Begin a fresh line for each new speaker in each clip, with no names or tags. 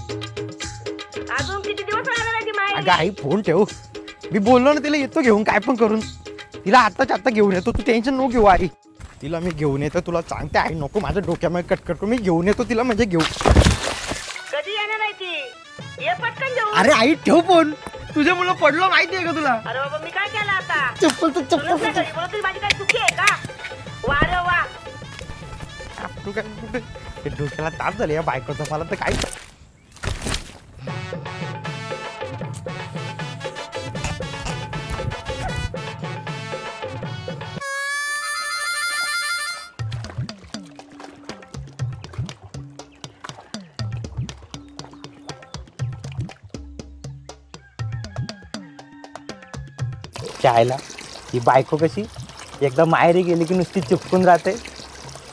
अजून किती दिवस राहणार आहे ती माहेरी?
अगं आई फोन ठेव, मी बोललो ना तिला येतो घेऊन काय पण करून. तिला आत्ताच आत्ता घेऊन येतो, तू टेन्शन नको घेऊ आई. तिला मी घेऊन येतो, तुला सांगते आई नको माझ्या डोक्यामध्ये कटकट करू. मी घेऊन येतो तिला म्हणजे घेऊ.
कधी येणार आहे ती? ये पटकन घेऊन.
अरे आई ठेव फोन, तुझ्या मुलं पडलो माहितीये का तुला?
अरे बाबा मी काय केलं आता?
चप्पल तू
तुलाच नाही घरी बोलत, तुझी माझी काय चुकी आहे का? वा रे वा.
तू काय कुठे ते डोक्याला ताप झाले या बायकोचा मला तर काय. चायला ही बायको कशी एकदा माहेरी गेली की नुसती चिपकून राहते,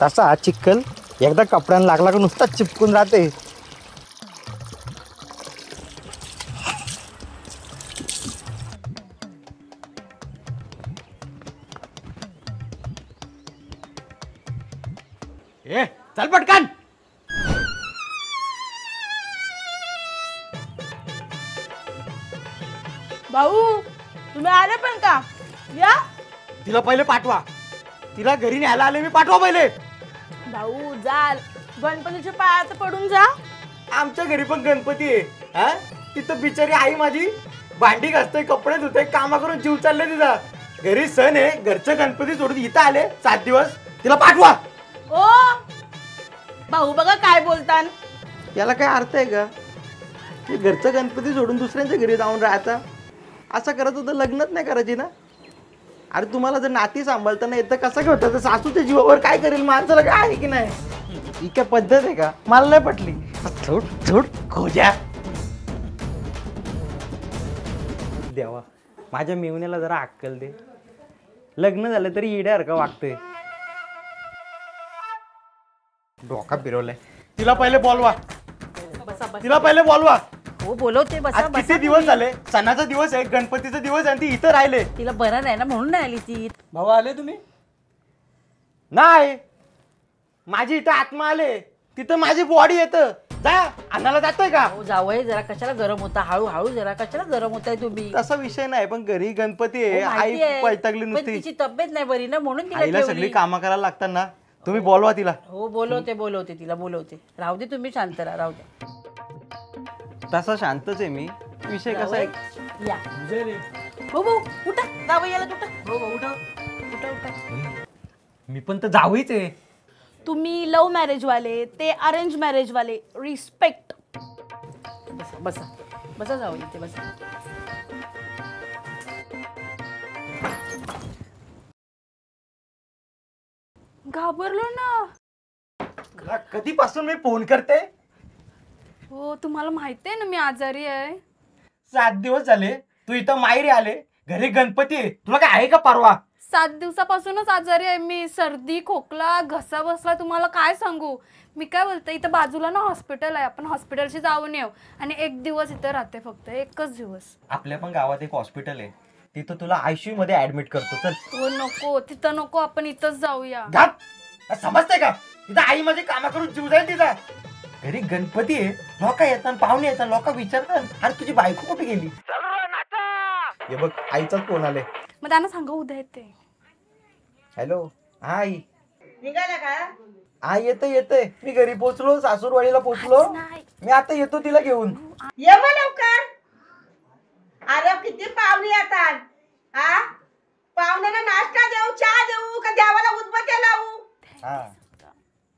तसा हा चिक्कल एकदा कपड्यांना लागला की नुसताच चिपकून राहते. ए चल पटकन.
भाऊ तुम्ही आले पण का? या.
तिला पहिले पाठवा, तिला घरी न्यायला आले मी, पाठवा पहिले.
भाऊ जाल गणपतीच्या पायात पडून जा.
आमच्या घरी पण गणपती आहे हा? तिथं बिचारी आई माझी भांडी घासते, कपडे धुते, कामा करून जीव चालले तिचा. घरी सण आहे, घरचं गणपती सोडून इथं आले 7 दिवस. तिला पाठवा.
ओ भाऊ बघा काय बोलतान.
याला काय अर्थ आहे का? घरचं गणपती सोडून दुसऱ्यांच्या घरी जाऊन राहता, असं करत होतं लग्नच नाही करायची ना. अरे तुम्हाला जर नाती सांभाळताना येतं कसं काय होतं, तर सासूच्या जीवावर काय करेल माणसाला, काय आहे की नाही? ही काय पद्धत आहे का? मला नाही पटली. झोट झोट खोजा. देवा माझ्या मेवण्याला जरा अक्कल दे. लग्न झालं तरी येड्यासारखं वागतोय. डोका फिरवलाय. तिला पहिले बोलवा, तिला पहिले बोलवा.
हो बोलवते. बसा
आज किती दिवस झाले? सणाचा दिवस आहे, गणपतीचा दिवस आहे, ती इथं राहिले.
तिला बरं नाही ना म्हणून नाही आली ती.
भाऊ आले तुम्ही? नाही, माझी इथं आत्मा आले, तिथं माझी बॉडी येतं. जा अन्नाला जातोय का?
हो जावई जरा कशाला गरम होता, हळूहळू जरा कशाला गरम होताय तुम्ही.
तसा विषय नाही, पण घरी गणपती आहे,
हो, माहिती आहे.
आई पैतागली
पण
नुसती.
तिची तब्येत नाही बरी ना म्हणून तिला
आईला
ठेवली.
सगळी कामं करायला लागतात ना. तुम्ही बोलवा तिला.
हो बोलवते तिला बोलवते. राहू दे तुम्ही शांत राहा, राहू दे.
तसा शांतच आहे मी. विषय कसा आहे?
या हो भाऊ उठा, जावई याला उठा. हो भाऊ उठा उठा उठा.
मी पण तर जावईच आहे.
तुम्ही लव्ह मॅरेज वाले, ते अरेंज मॅरेज वाले. रिस्पेक्ट.
बसा बसा बसा जावई इथे बसा.
घाबरलो ना.
तुला कधीपासून मी फोन करते?
हो तुम्हाला माहिती आहे ना मी आजारी आहे.
7 दिवस झाले तू इथं माहेरी आले, घरी गणपती आहे, तुला काय आहे का परवा?
7 दिवसापासूनच आजारी आहे मी. सर्दी, खोकला, घसा बसला. तुम्हाला काय सांगू. मी काय बोलते, इथं बाजूला ना हॉस्पिटल आहे, आपण हॉस्पिटलशी जाऊन येऊ. आणि 1 दिवस इथं राहते, फक्त 1च दिवस.
आपल्या पण गावात एक हॉस्पिटल आहे, तिथं तुला आयसीयू मध्ये ऍडमिट करतो. चल.
हो नको, तिथं नको, आपण इथंच जाऊया.
समजतंय का? इथं आई माझी कामा करून जीव जाईल तिचा. घरी गणपती आहे, लोक येतात, पाहुणे येतात, लोक विचारतात अरे तुझी बायको कुठे गेली. हे बघ आईचाच फोन आले.
मग त्यांना सांगा उद्या येते.
हॅलो आई.
निघाला का?
आई येते. मी घरी पोहोचलो, सासूरवाडीला पोहोचलो. मी आता येतो तिला घेऊन.
ये मग लवकर. अरे किती पाहुणे येतात. हा पाहुण्याला नाश्ता देऊ, चहा देऊ का देवाला उदबत्त्या लावू?
हा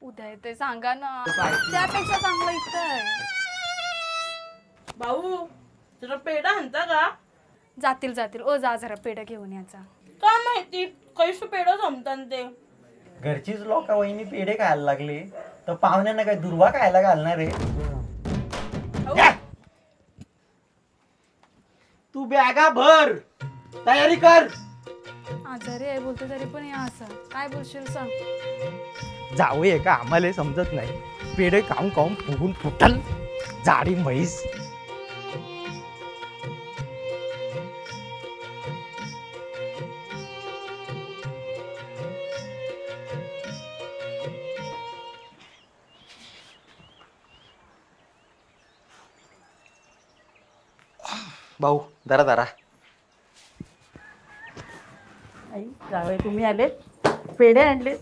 उद्या येते सांगा ना. त्यापेक्षा चांगलं इथं आहे.
भाऊ तुला पेढा आणता का?
जातील. ओ जा जरा पेढा घेऊन याचा.
काय माहिती कैसे पेढा जमतात ते.
घरचीच लोक वहिनी पेढे खायला लागले तर पाहुण्यांना काय दुर्वा खायला घालणार आहे. तू बॅगा भर, तयारी कर.
आजारी आहे बोलतो तरी पण या असं काय बोलशील सांग.
जावई आहे का आम्हाला समजत नाही. पेढे खाऊन फुगून फुटल जाडी म्हैस. भाऊ धरा धरा.
आई जावई तुम्ही आलेत, पेढे आणले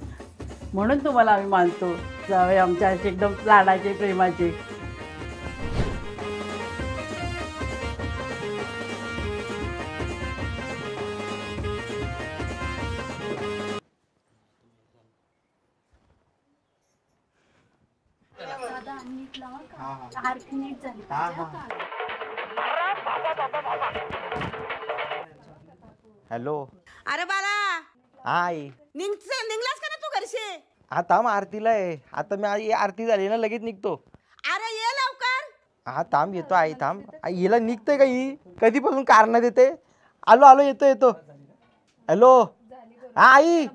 म्हणून तुम्हाला आम्ही मानतो. जावई आमच्या असे एकदम लाडाचे प्रेमाचे.
हॅलो.
अरे बाळा
आई
निघलास का ना तू घरशी?
आता मग आरतीला आहे. आता मी आरती झाली ना लगेच निघतो.
अरे ये लवकर.
हा थांब येतो आई थांब. आई हिला निघतंय का ही कधीपासून कारण देते. आलो आलो येतो येतो. हॅलो. हा आई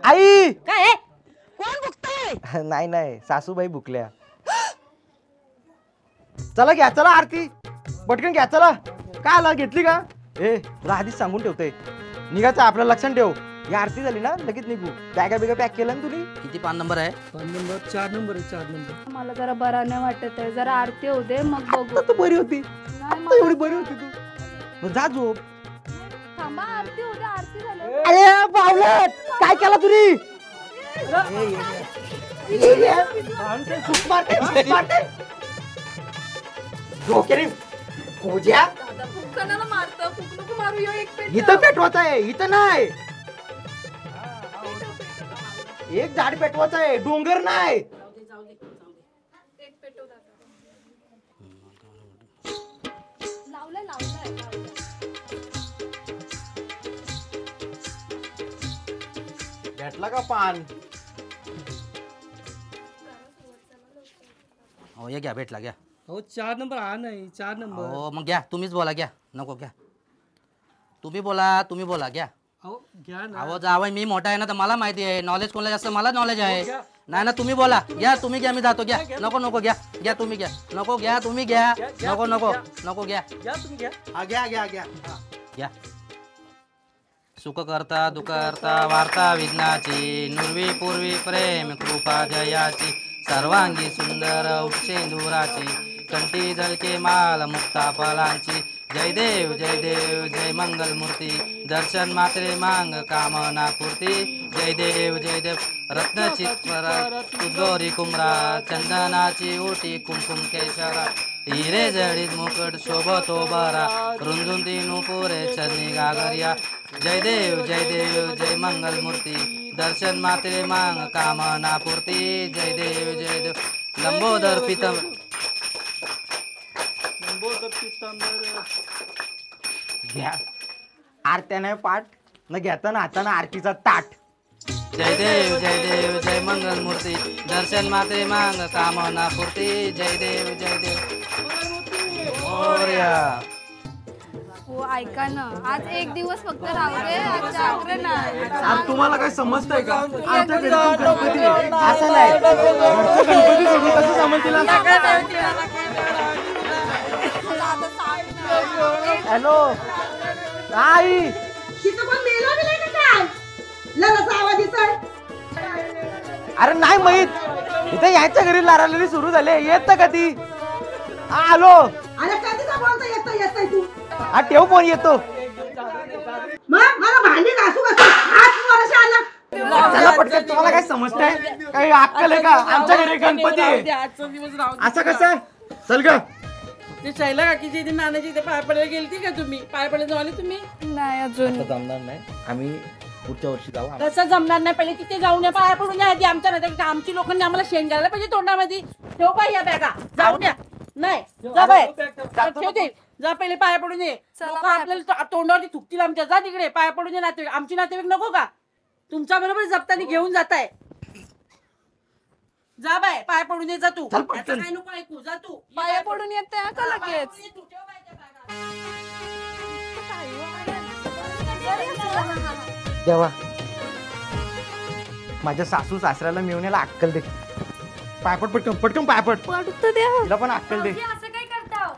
आई.
काय कोण भुकतय?
नाही नाही सासूबाई भुकल्या. चला घ्या चला आरती पटकन घ्या चला. काय आला घेतली का? ए तुला आधीच सांगून ठेवते निघायचं आपलं लक्षण ठेव. ही आरती झाली ना लगेच निघू. बॅगा बिगा पॅक केलं ना तुम्ही?
किती पान नंबर आहे?
4 नंबर आहे 4 नंबर.
मला जरा बरा नाही वाटत आहे. जरा आरती होऊ दे मग बघू.
आता तू बरी होती.
नाही,
आता
मला-
एवढी बरी होती तू. मग जा झोप.
थांबा आरती होऊ दे. आरती झाली.
अरे बावलट काय केला तुम्ही?
दादा, फुक कणाला मारतं? फुक नको मारू. ह्यो एक पेट
इथं पेटवायचं आहे इथं नाही. एक झाड पेटवायचं आहे डोंगर नाही.
एक पेटव दादा. लावलंय लावलंय.
भेटला का पान?
हो ये घ्या भेटला घ्या.
अहो 4 नंबर हा नाही 4 नंबर.
हो मग घ्या तुम्हीच बोला घ्या. नको घ्या तुम्ही बोला घ्या.
अहो घ्या ना.
अहो जावई मी मोठा आहे ना तर मला माहिती आहे. नॉलेज कोणाला जास्त मला नॉलेज आहे. नाही ना तुम्ही बोला घ्या. तुम्ही घ्या मी जातो घ्या. नको नको घ्या घ्या तुम्ही घ्या. नको घ्या तुम्ही घ्या. नको नको नको घ्या
घ्या तुम्ही घ्या.
हा घ्या घ्या घ्या.
घ्या. सुख करता दुःख करता वार्ता विघ्नाची नुर्वी पूर्वी प्रेम कृपा जयाची सर्वांगी सुंदर उपसेंदुराची कंठी झळके माल मुक्ता फलांची जय देव जय मंगल मूर्ती दर्शन मात्रे मांग कामना पूर्ती जय देव रत्न चित्वर तुझोरी कुमरा चंदनाची ओटी कुमकुम केशरा हिरे जडीत मुकुट शोभतो बरा रुंजून तीन पुरे चरणी गागरिया जय देव जय मंगल मूर्ती दर्शन मात्रे मांग कामना पूर्ती जय देव लंबोदर पितम
घ्या. आरत्या नाही पाठ न घेताना हाताना आरतीचा ताट.
जय देव जय मंगल मूर्ती दर्शन मात्रे मांग कामना पूर्ती जय देव मोरया.
हो ऐका ना आज एक दिवस फक्त राहू दे. आज जागरण आहे.
आज तुम्हाला काय समजतंय का? आमच्या घरी पण गणपती आहे. असं नाही घरचं गणपती सोडून कसं जमल तिला? हॅलो आई.
तिथं कोण मेला बिला का काय? ललाचा आवाज येतोय.
अरे नाही माहित इथे यायच्या घरी लारालारी सुरू झाले. येत का ती? हा आलो.
अरे कधीचा बोलता येतोय तू?
हा ठेव फोन येतो.
मग मला भांडी घासू हात वर्ष आला.
चला पटकन. तुम्हाला काय समजतंय? काही अक्कल आहे का? आमच्या घरी गणपती आहे.
आजचा दिवस राहू दे.
असं कसं? चल ग.
ते शैला काकीची इथे नानाची इथे पाय पडायला गेलती का तुम्ही? पाय पडायला जाऊ आले तुम्ही?
नाही अजून.
जमणार नाही. आम्ही पुढच्या वर्षी जाऊ.
कसं जमणार नाही? पहिले तिथे जाऊन या पाया पडून या आधी आमच्या नाही आमची लोकांनी आम्हाला शेण घालायला पाहिजे तोंडामध्ये. ठेव पाय या बॅगा जाऊन या. नाही जा बाय ठेवते. जा पहिले पाया पडून ये. लोकं आपल्याला तोंडावरती थुकतील आमच्या. जा तिकडे पाया पडून ये. नातेवाईक आमची नातेवाईक नको का? तुमच्या बरोबर जप्तानी घेऊन जाताय. जा बाय पाया पडून ये. जा तू.
चल पटकन.
याचं काही नको ऐकू. जा तू.
पाया पडून येते का
पाया
लगेच?
पडून ये तू. ठेव बाय त्या बॅगा.
देवा माझ्या सासू सासऱ्याला मिळवण्याला अक्कल दे. पायपट पटकन पटकन पायपट.
पडतं द्या.
तिला पण अक्कल दे.
असं काय करताव?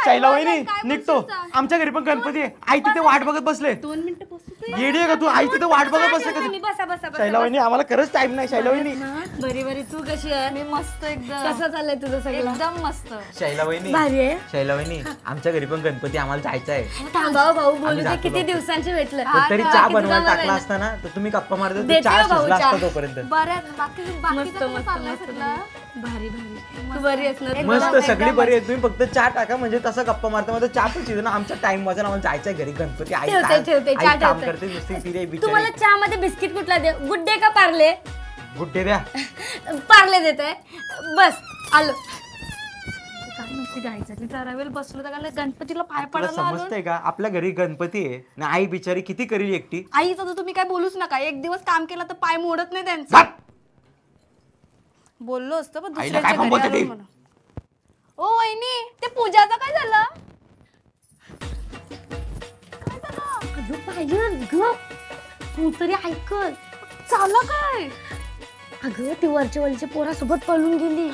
शैला वहिनी निघतो. आमच्या घरी पण गणपती आहे. आई तिथे वाट बघत बसले.
2 मिनिटं बसू.
येडी आहे का तू? आई तिथे वाट बघत बसले का?
बसा बसा बसा.
शैला वहिनी आम्हाला खरंच टाइम नाही. शैला वहिनी
बरी बरी, तू कशी आहे?
मी मस्त एकदम.
कसं चाललंय तुझं सगळं?
एकदम मस्त.
शैला वहिनी,
भारी आहे.
शैला वहिनी, आमच्या घरी पण गणपती आम्हाला जायचं आहे.
थांबा हो भाऊ, बोलू दे.
जातो
किती
लवकर.
दिवसांचे भेटलं.
हा
तरी
ना,
चहा
किती
बनवायला
जमा
टाकला
झालं.
असता ना तर तुम्ही गप्पा मारत होते,
देते
चहा
हो भाऊ,
शिजला
चहा.
असता तोपर्यंत.
बरं बाकीचं
मस्त मस्त
चाललंय
मस्त.
सगळं.
भारी भारी. तू बरी आहेस ना?
मस्त
एकदम
सगळी बरी आहे. तुम्ही फक्त चहा टाका म्हणजे तसं गप्पा मारता मध्ये चहा पण शिजू ना. आमचा टाइम वाजून आम्हाला जायचंय घरी. गणपती आई
ठेवते, चहा
काम
ठेवते.
करते नुसती ती रे
तुम्हाला
बिचारी.
चहा मध्ये बिस्किट कुठला दे? गुड डे का पार्ले?
गुड्डे द्या.
पार्ले देत आहे. बस आलो.
काय नुसती गायचं करावेल बसलो तर काय गणपतीला पाय
तुला
पडायला आलो.
समजतंय का आपल्या घरी गणपती आहे ना. आई बिचारी किती करील एकटी.
आईचं तर तुम्ही काय बोलूच नका. एक दिवस काम केलं तर पाय मोडत नाही त्यांचं.
जात.
बोललो असतं पण
आईला काय
दुसऱ्याच्या घरी
बोलते
आलो
ती?
म्हणून. ओ वहिनी, ते पूजाचं काय झालं?
अगं पाहिजे ना ग, तू तरी ऐकल.
झालं काय?
अगं ती वरच्या वरच्या पोरासोबत पळून गेली.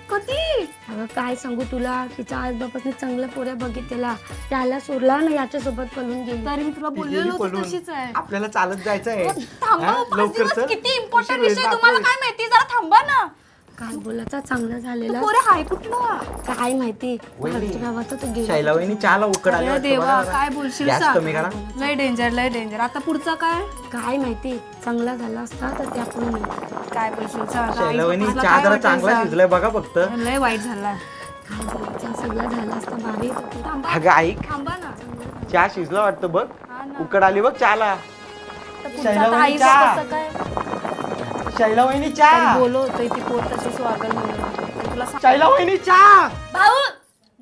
कधी?
अगं काय सांगू तुला, तिच्या आज बापासने चांगल्या पोऱ्या बघितलेला, त्याला सोडला ना याच्यासोबत पळून गेली.
तरी मी तुला
ती
बोललेलो
गेली
होतो
पळून.
तशीच आहे.
आपल्याला चालत जायचंय.
थांबा
हा?
5
लवकर
दिवस.
चल.
किती इम्पॉर्टंट
उशीर
विषय
होईल
तुम्हाला
बापरे.
काय माहिती? जरा थांबा ना.
काय बोलायचा चांगला झालेला
पोरे हाय कुठलं?
काय माहिती,
वहिनी,
घरच्या गावाचा तो गेला.
शैला वहिनी चहाला उकड आली
अरे
वाटतं
देवा,
बघा जरा.
काय बोलशील
गॅस
सांग.
कमी करा.
लय डेंजर लय डेंजर. आता पुढचं काय?
काय माहिती, चांगला झाला असता तर ते आपण नाही.
काय बोलशील सांग.
शैला वहिनी
तुला
चहा
काय
जरा
वाटेल
चांगला
सांग.
शिजलाय बघा फक्त.
लय वाईट झालाय.
काय बोलायचं, सगळं झालं असतं भारी.
थांबा
अगं ऐक,
थांबा ना.
चहा शिजला वाटतं बघ.
हा ना.
उकड आली बघ चहाला.
तर पुढचं
शैला
आता
वहिनी
आईचं
चहा.
कसं काय?
शैला वहिनी
तरी
चहा.
बोलो होतोय ती पोर तशीच वागल म्हणून. तुला सांग-
शैला वहिनी चहा.
भाऊ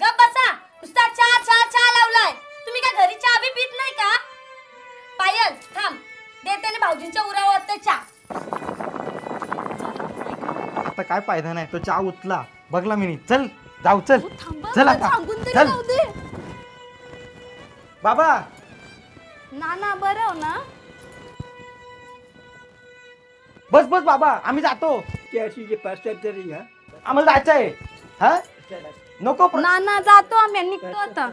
गप बसा, नुसता चहा चहा चहा लावलाय. तुम्ही काय घरी चहा बी पीत नाही का? पायल थांब, देते ना भाऊजींच्या उरावर ते चहा.
आता काय फायदा नाही, तो चहा उतला बघला मी. चल जाऊ, चल
थांबा,
चल आता
सांगून तरी
चल.
जाऊ दे.
बाबा
नाना बरं हो ना?
बस बस बाबा, आम्ही जातो. आम्हाला जायचंय. हा नको
नाना जातो आम्ही, निघतो आता.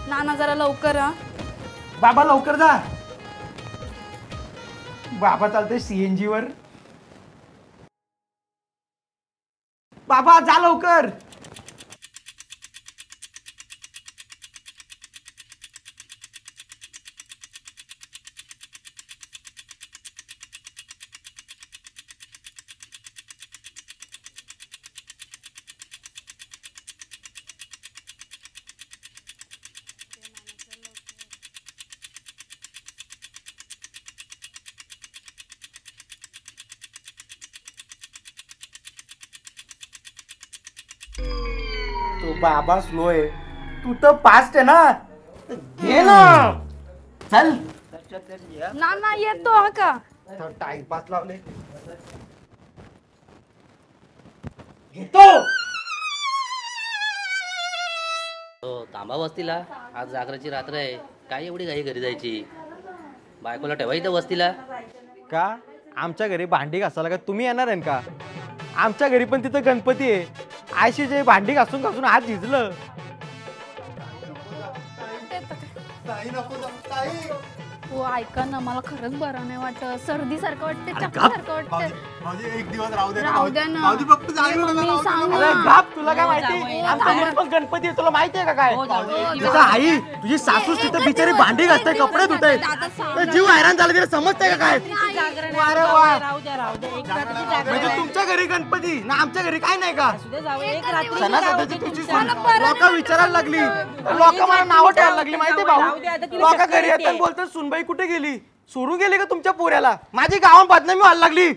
नाना जरा लवकर हा.
बाबा लवकर जा. बाबा चालतंय सीएनजी वर. बाबा जा लवकर. तो बाबा स्लो आहे, तू तर फास्ट आहे ना. घे ना. चल.
नाना येतो हा का?
टाइमपास लावले. घेतो.
हो तांबा वस्तीला. आज जागराची रात्र आहे. काय एवढी घाई घरी जायची? बायकोला ठेवा इथं वस्तीला.
का आमच्या घरी भांडी घासायला का तुम्ही येणार आहे का? आमच्या घरी पण तिथं गणपती आहे. आयशी जे भांडी घासून घासून हात झिजलं.
हो ऐका ना, मला खरंच बरं नाही वाटत. सर्दी सारखं वाटते, चक्कर सारखं वाटते.
एक दिवस राहू दे
राहू द्या ना.
भाऊजी फक्त जाऊ नका,
मी
राहू दे.
सांग
अरे
ना.
बाप, तुला काय माहिती? आमच्या घरी पण गणपती आहे, तुला माहिती आहे का काय? तिथं आई तुझी सासूस तिथं बिचारी भांडी घासते, कपडे धुते. जीव हैराण झाला, तिला समजतंय का काय? अरे वा,
राहू द्या एक रात्रीची जागरण
म्हणजे
आहे.
तुमच्या घरी गणपती ना आमच्या घरी काय नाही का?
असू दे, जाऊ दे, एक रात्रीची
सणासुदीची
जाऊ दे
तुमची
तुमच्या.
लोक विचारायला लागली. लोक मला नावं ठेवायला लागली माहितीये भाऊ.
राहू दे, आता तिला
लोक
चक्कर
घरी
येते.
येतात बोलतात सुनबाई कुठे गेली? सोडून गेली का तुमच्या पोऱ्याला? माझी गावात बदनामी व्हायला लागली.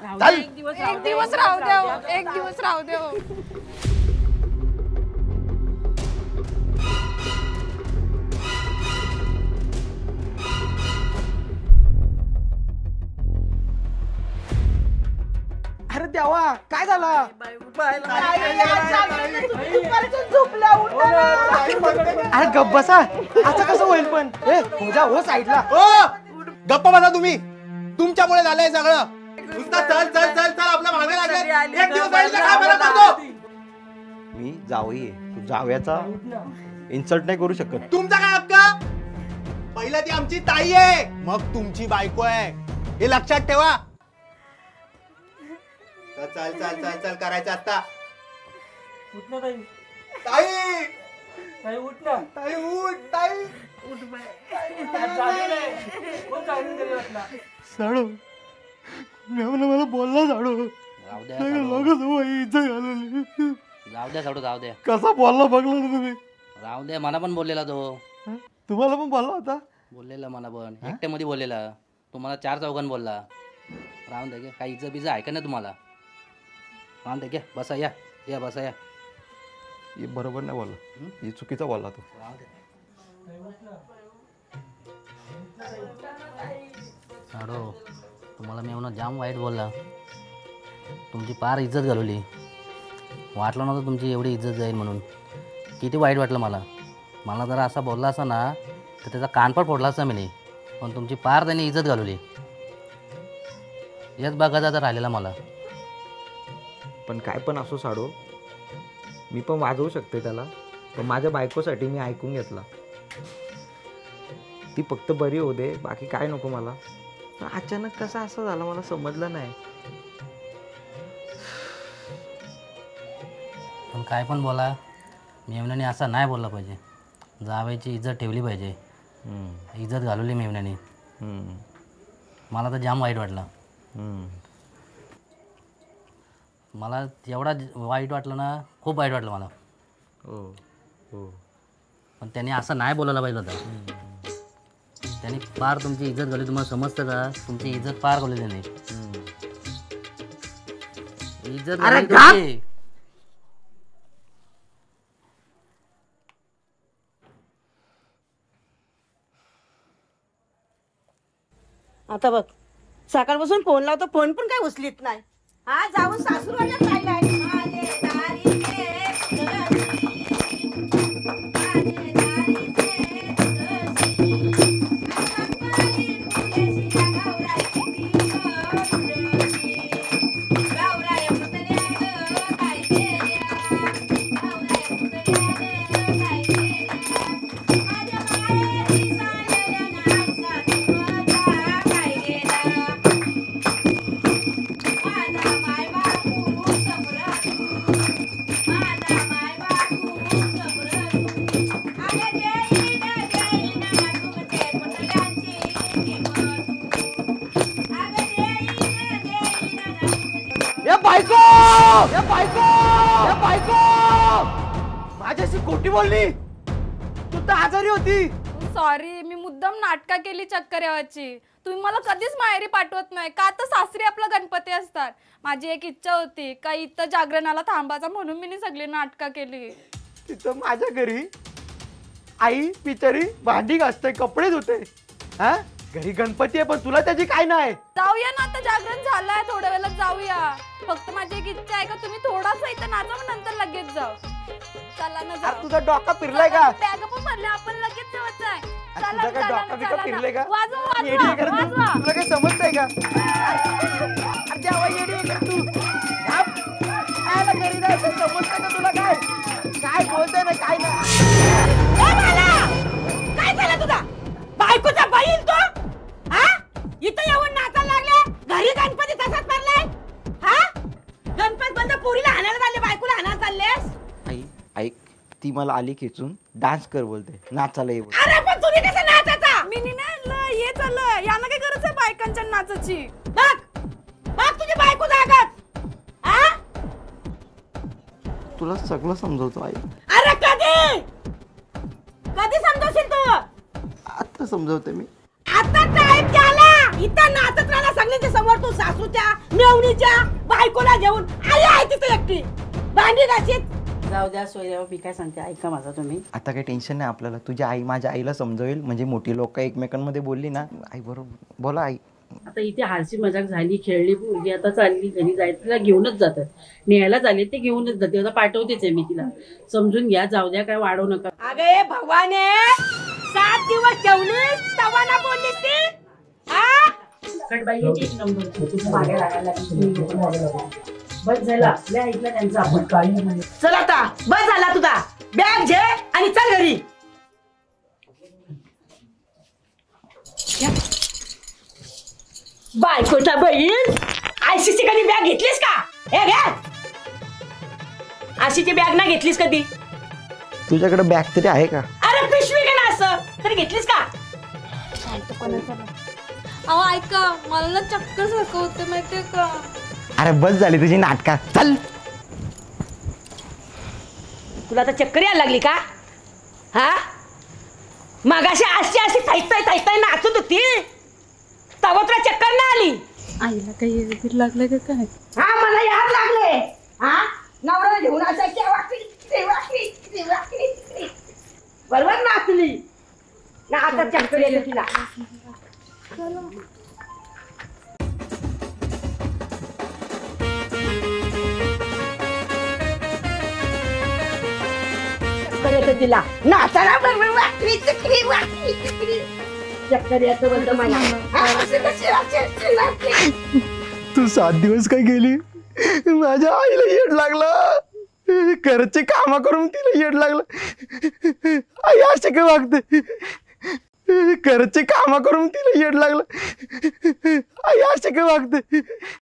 राहू दे,
चल.
एक दिवस
एक दिवस राहू द्या हो. एक दिवस राहू द्या हो.
अरे देवा, काय झालं? अरे गप्प बसा. असं कसं होईल पण? हो जा, हो साईडला.
गप्पा बसा तुम्ही. तुमच्यामुळे झालंय सगळं. नुसता चल चल चल चल आपल्या मागे लागले. एक दिवस राहिला काय फरक पडतो?
मी जावई आहे, तू जावयाचा इन्सल्ट नाही करू शकत.
तुमचा काय हक्क? पहिला ती आमची ताई आहे, मग तुमची बायको आहे, हे लक्षात ठेवा. चल चल चल चल करायचं आता.
उठ ना ताई.
ताई
ताई उठ ना.
ताई उठ ताई.
साडू मला बोलला साडू.
जाऊ द्या जाऊ द्या साडू जाऊ द्या.
कसा बोलला बघला ना तुम्ही.
राहू द्या, मला पण बोललेला तो.
तुम्हाला पण बोलला होता.
बोललेला मला पण एकट्यामध्ये बोललेला. तुम्हाला 4 चौघांना बोलला. राहून द्या घ्या, काही इज्जत बिजत आहे का नाही तुम्हाला. राहून द्या घ्या, बसा या या बसा या.
हे बरोबर नाही बोलला, हे चुकीचा बोलला तो.
साडू तुम्हाला मी म्हणून जाम वाईट बोलला. तुमची पार इज्जत घालवली. वाटलं नव्हतं तुमची एवढी इज्जत जाईल म्हणून. किती वाईट वाटलं मला. मला जरा असा बोलला असता ना तर त्याचा कानपड फोडला असता मी. पण तुमची पार त्यांनी इज्जत घालवली. हेच बघायचा राहिलेला मला.
पण काय पण असो साडू, मी पण वाजवू शकते त्याला. पण माझ्या बायकोसाठी मी ऐकून घेतला. ती फक्त बरी होऊ दे, बाकी काय नको मला. अचानक कसं असं झालं मला समजलं नाही.
पण काय पण बोला, मेवण्याने असं नाही बोलला पाहिजे. जावयाची इज्जत ठेवली पाहिजे. इज्जत घालवली मेवण्याने. मला तर जाम वाईट वाटलं. मला एवढा वाईट वाटलं ना, खूप वाईट वाटलं मला.
हो हो.
पण त्याने असं नाही बोलायला पाहिजे होतं. त्याने पार तुमची इज्जत घालवली. तुम्हाला समजतं का? तुमची इज्जत पार घालवली त्याने. इज्जत घालवली तुमची.
आता बघ, सकाळपासून फोन लावतो, फोन पण काय उचलीत नाही. हा जाऊन सासूरवाड्यात राहिलाय.
माझ्याशी खोटी बोलली. तू तर आजारी होती.
सॉरी, मी मुद्दाम नाटका केली चक्कर यावाची. तुम्ही मला कधीच माहेरी पाठवत नाही का? तर सासरी आपला गणपती असतात. माझी एक इच्छा होती का इथं जागरणाला थांबायचा, म्हणून मी सगळी नाटका केली.
तिथं माझ्या घरी आई बिचारी भांडी घासते, कपडे धुते. हा घरी गणपती आहे, पण तुला त्याची काय नाही.
जाऊया ना, आता जागरण झालंय, थोड्या वेळात जाऊया. फक्त माझी एक इच्छा आहे का तुम्ही थोडासा इथं नाचा, मग नंतर लगेच जाऊ. चला ना जाऊ.
तुझा डोका फिरलाय का?
बॅग पण भरले, आपण लगेच जायचं आहे.
तुझा काय डोका बिका फिरलाय का?
वाजवा
येडी आहे का रे तू?
वाजवा.
तुला काय समजतंय का? अरे जेव्हा येडी आहे का तू? काय घरी जायचं समजतंय का तुला? काय काय बोलतोय ना काय
काय झालं तुझा? बायकोचा बैल तो? हा इथं येऊन नाचायला लागले. घरी गणपती तसाच पडलाय. हा गणपती बंद पोरीला हाणायला चालले, बायकोला हाणायला चाललेस.
आई ऐक, ती मला आली खेचून डान्स कर बोलते, नाचायला ये.
अरे पण तुम्ही कसं नाचायचा?
मी नाही आणलं, हे चाललं. यांना काय गरज आहे बायकांच्या नाचाची?
बघ बघ तुझी बायको जागत. हा
तुला सगळं समजवतो आई.
अरे कधी कधी समजवशील तू?
आता समजवते मी.
आता टाइम झाला. इथं नाचत राहिला सगळ्यांच्या समोर. तू सासूच्या मेवणीच्या बायकोला घेऊन आई आहे तिथे एकटी भांडी घासीत.
जाऊ द्या सोयऱ्यावर, मी काय सांगते ऐका माझा तुम्ही.
आता काही टेन्शन नाही आपल्याला. तुझी आई माझ्या आईला समजवेल. म्हणजे मोठी लोक एकमेकांमध्ये बोलली ना, आई बरोबर बोला आई.
आता इथे हारशी मजाक झाली, खेळली, मुलगी आता चालली घरी जायचं, तिला घेऊनच जातात. न्यायला झाले ते घेऊनच जाते. आता पाठवतेच आहे मी तिला. समजून घ्या, जाऊ द्या, काय वाढवू नका.
अगे भगवाने 7 दिवस ठेवलीस तवा ना बोललीस ती. हा
कटबाईची एक नंबर मागे लागायला बस झाला. आपल्या ऐकलं त्यांचं आपण.
चल आता बस झाला तुझा. बॅग घे आणि चल घरी. बायकोचा बहीण आयसीची कधी बॅग घेतलीस का? हे घे. आशीची बॅग ना घेतलीस कधी?
तुझ्याकडे बॅग तरी आहे का?
अरे पिशवी का ना असं तरी घेतलीस का?
अहो ऐका, मला ना चक्कर सारखं होते माहितीये का.
अरे बस झाली तुझी नाटका, चल.
तुला आता चक्कर यायला लागली का? हा मगाशी अशी थाईताय नाचत होती तवा तुला चक्कर ना आली?
आईला काही लागलं का काय?
हा मला याद लागले. हा नवरा घेऊन असायची बरोबर नाचली ना. आता चक्कर येते तिला. चक्कर येते तिला नाचायला बरोबर. वाकडी चक्री वाकडी चक्री चक्कर येतं बोलतो मला.
तू 7 दिवस काय गेली? माझ्या आईला येड लागलं. घरचे काम करून तिला येड लागलं. आई असे काय वागते? घरचे काम करून तिला येड लागलं. आई असे काय वागते?